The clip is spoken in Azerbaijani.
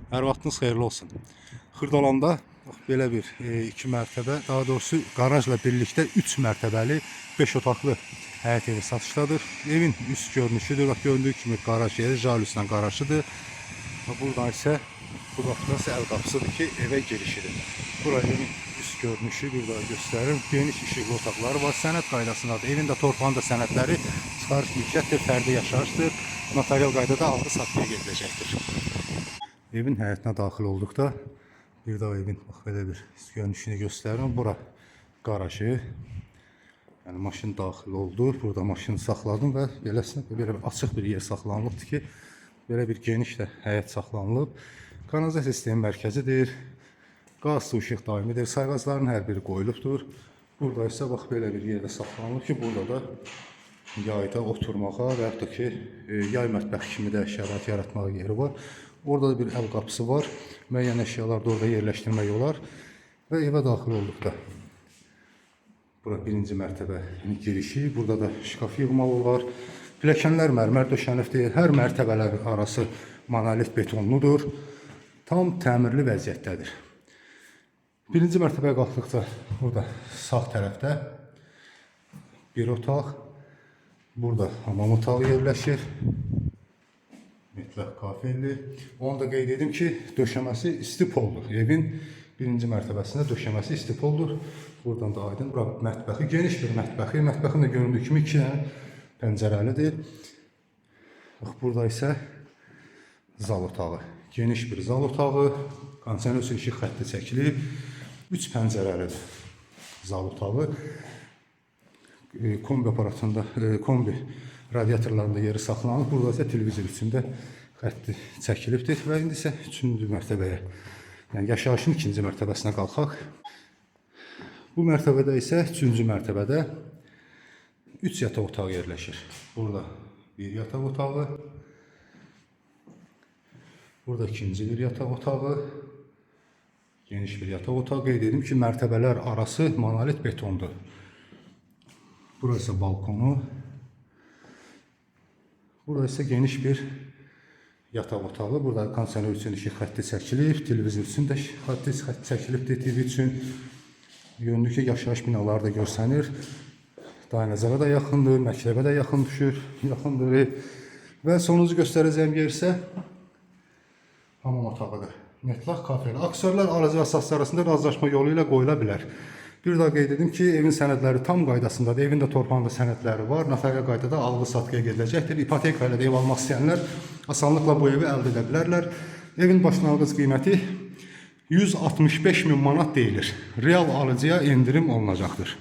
Hər vaxtınız xeyirli olsun. Xırdalanda belə bir iki mərtəbə, daha doğrusu qarajla birlikdə 3 mərtəbəli 5 otaqlı həyət evi satışdadır. Evin üst görünüşüdür. Bax, gördüyü kimi qaraj yeri jalüslə qarajıdır. Buradan isə burası əl qapısıdır ki, evə girişidir. Bura evin üst görünüşü bir daha göstərir. Geniş işıqlı otaqları var. Sənəd qaydasındadır. Evin də torpağında sənədləri çıxarış mülkiyyətdir, fərdi yaşayışdır. Notarial qaydada aldı-satdıya gediləcəkdir. Evin həyətinə daxil olduqda bir daha evin bax, belə bir görünüşünü göstərirəm. Bura qarajı. Yəni maşın daxil oldu. Burada maşını saxladım və belə açıq bir yer saxlanılıbdır ki, belə bir geniş də həyət saxlanılıb. Kanalizasiya sistemi mərkəzidir. Qaz, su, işıq daimidir. Sayğacların hər biri qoyulubdur. Burada isə bax belə bir yerdə saxlanılıb ki, burada da yayda oturmağa və yaxud da ki, yay mətbəx kimi də şərait yaratmağa yeri var. Orada da bir əl qapısı var. Müəyyən əşyalar da orada yerləşdirmək olar. Və evə daxil olduqda bura birinci mərtəbə girişi. Burada da şkaf yığmalı var. Pilləkənlər mərmər döşənibdir. Hər mərtəbələr arası monolit betonludur. Tam təmirli vəziyyətdədir. Birinci mərtəbəyə qalxdıqda burada sağ tərəfdə bir otaq. Burada hamam otağı yerləşir. Mütləq kafelli. Onu da qeyd edim ki, döşəməsi istipoldur. Evin birinci mərtəbəsində döşəməsi istipoldur. Buradan da aydın. Bura mətbəxi, geniş bir mətbəxi. Mətbəxin də göründüyü kimi 2 dənə pəncərəlidir. Bax, burada isə zal otağı. Geniş bir zal otağı. Kondisioner işıq xətti çəkilib. 3 pəncərəlidir zal otağı. Kombi aparatında, kombi radiatorlarında yeri saxlanılıb. Burada isə televizor içində xətti çəkilibdir. Və indi isə 3-cü mərtəbəyə, yəni yaşayışın 2-ci mərtəbəsinə qalxaq. Bu mərtəbədə isə 3-cü mərtəbədə 3 yataq otağı yerləşir. Burada bir yataq otağı. Burada ikinci bir yataq otağı. Geniş bir yataq otağı. Qeyd edim ki, mərtəbələr arası monolit betondur. Burası balkonu. Burada isə geniş bir yataq otağı. Burada kondisioner üçün işıq xətti çəkilib. Televizor üçün də xətti çəkilibdir. TV üçün göründüyü ki, yaşayış binaları da görsənir. Dayanacığa da yaxındır, məktəbə də yaxındır. Və sonuncu göstərəcəyim yer isə hamam otağıdır. Mütləq kafelə. Aksiyonlar alıcı və satışçı arasında razılaşma yolu ilə qoyula bilər. Bir daha qeyd edim ki, evin sənədləri tam qaydasındadır. Evin də torpağında sənədləri var. Notarial qaydada alğı-satqıya gediləcəkdir. İpoteka ilə də ev almaq istəyənlər asanlıqla bu evi əldə edə bilərlər. Evin başlanğıc qiyməti 165.000 manat deyilir. Real alıcıya endirim olunacaqdır.